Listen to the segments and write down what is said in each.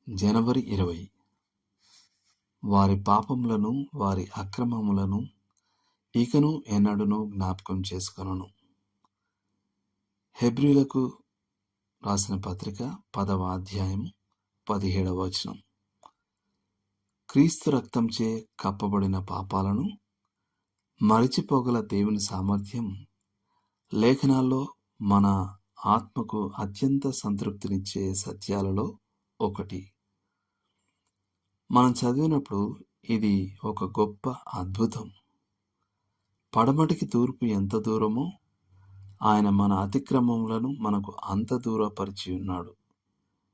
జనవరి 20. వారి పాపములను వారి అక్రమములను ఇకను ఎన్నడును జ్ఞాపకం చేసుకొనను. హెబ్రీయులకు రాసిన పత్రిక 10వ అధ్యాయం 17వ వచనం. క్రీస్తు రక్తంచే కప్పబడిన పాపాలను మరిచిపోగల దేవుని సామర్థ్యం లేఖనాల్లో మన ఆత్మకు అత్యంత సంతృప్తినిచ్చే సత్యాలలో ఒకటి. మనం చదివినప్పుడు ఇది ఒక గొప్ప అద్భుతం. పడమటికి తూర్పు ఎంత దూరమో ఆయన మన అతిక్రమములను మనకు అంత దూరపరిచి ఉన్నాడు.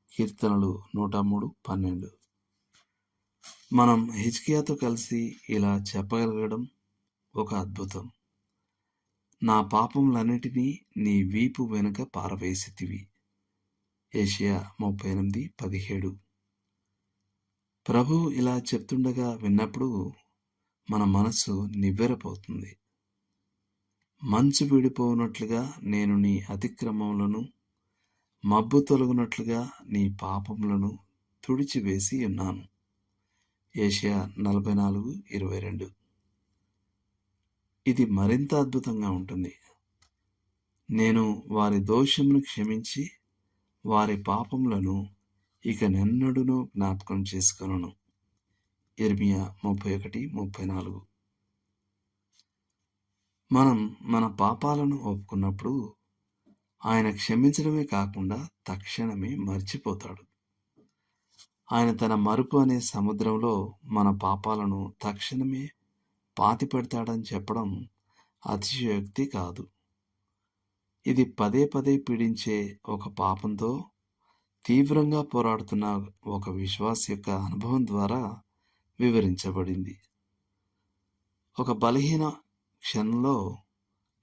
కీర్తనలు 103:12. మనం హిజ్కియాతో కలిసి ఇలా చెప్పగలగడం ఒక అద్భుతం. నా పాపములన్నిటినీ నీ వీపు వెనుక పారవేసితివి. యెషయా 38:17. ప్రభు ఇలా చెప్తుండగా విన్నప్పుడు మన మనసు నివ్వెరపోతుంది. మంచు విడిపోవునట్లుగా నేను నీ అతిక్రమములను, మబ్బు తొలగునట్లుగా నీ పాపములను తుడిచివేసి ఉన్నాను. యెషయా 44:22. ఇది మరింత అద్భుతంగా ఉంటుంది. నేను వారి దోషమును క్షమించి వారి పాపములను ఇక నెన్నడును జ్ఞాపకం చేసుకొనను. ఇర్మియా 31:34. మనం మన పాపాలను ఒప్పుకున్నప్పుడు ఆయన క్షమించడమే కాకుండా తక్షణమే మర్చిపోతాడు. ఆయన తన మరుపు అనే సముద్రంలో మన పాపాలను తక్షణమే పాతిపెడతాడని చెప్పడం అతిశయోక్తి కాదు. ఇది పదే పదే పీడించే ఒక పాపంతో తీవ్రంగా పోరాడుతున్న ఒక విశ్వాసి యొక్క అనుభవం ద్వారా వివరించబడింది. ఒక బలహీన క్షణంలో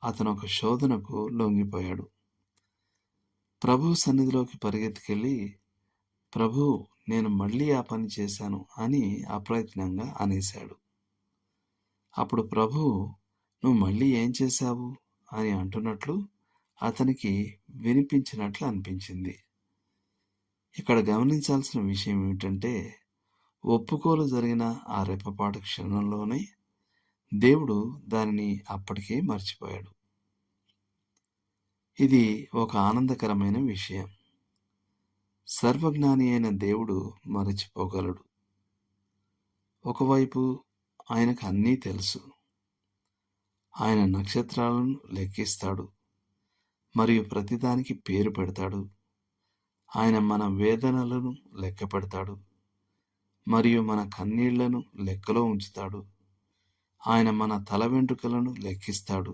అతను ఒక శోధనకు లొంగిపోయాడు. ప్రభు సన్నిధిలోకి పరిగెత్తుకెళ్ళి, ప్రభు, నేను మళ్ళీ ఆ పని చేశాను అని అప్రయత్నంగా అనేశాడు. అప్పుడు ప్రభు, నువ్వు మళ్ళీ ఏం చేశావు అని అంటున్నట్లు అతనికి వినిపించినట్లు అనిపించింది. ఇక్కడ గమనించాల్సిన విషయం ఏమిటంటే, ఒప్పుకోలు జరిగిన ఆ రెప్పపాటు క్షణంలోనే దేవుడు దానిని అప్పటికే మర్చిపోయాడు. ఇది ఒక ఆనందకరమైన విషయం. సర్వజ్ఞాని అయిన దేవుడు మరచిపోగలడు. ఒకవైపు ఆయనకు అన్నీ తెలుసు. ఆయన నక్షత్రాలను లెక్కిస్తాడు మరియు ప్రతిదానికి పేరు పెడతాడు. ఆయన మన వేదనలను లెక్క పెడతాడు మరియు మన కన్నీళ్లను లెక్కలో ఉంచుతాడు. ఆయన మన తల వెంట్రుకలను లెక్కిస్తాడు.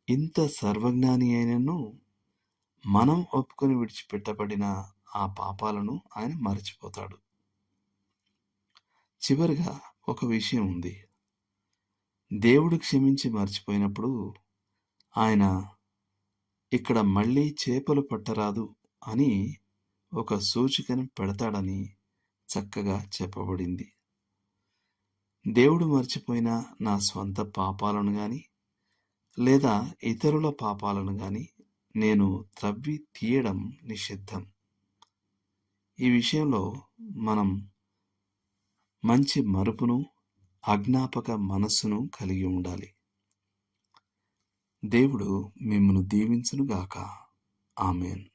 ఇంత సర్వజ్ఞాని అయినను మనం ఒప్పుకొని విడిచిపెట్టబడిన ఆ పాపాలను ఆయన మరచిపోతాడు. చివరిగా ఒక విషయం ఉంది. దేవుడు క్షమించి మర్చిపోయినప్పుడు ఆయన ఇక్కడ మళ్ళీ చేపలు పట్టరాదు అని ఒక సూచికను పెడతాడని చక్కగా చెప్పబడింది. దేవుడు మర్చిపోయిన నా స్వంత పాపాలను గాని లేదా ఇతరుల పాపాలను గాని నేను త్రవ్వి తీయడం నిషిద్ధం. ఈ విషయంలో మనం మంచి మరుపును, అజ్ఞాపక మనస్సును కలిగి ఉండాలి. దేవుడు మిమ్మును దీవించునుగాక. ఆమేన్.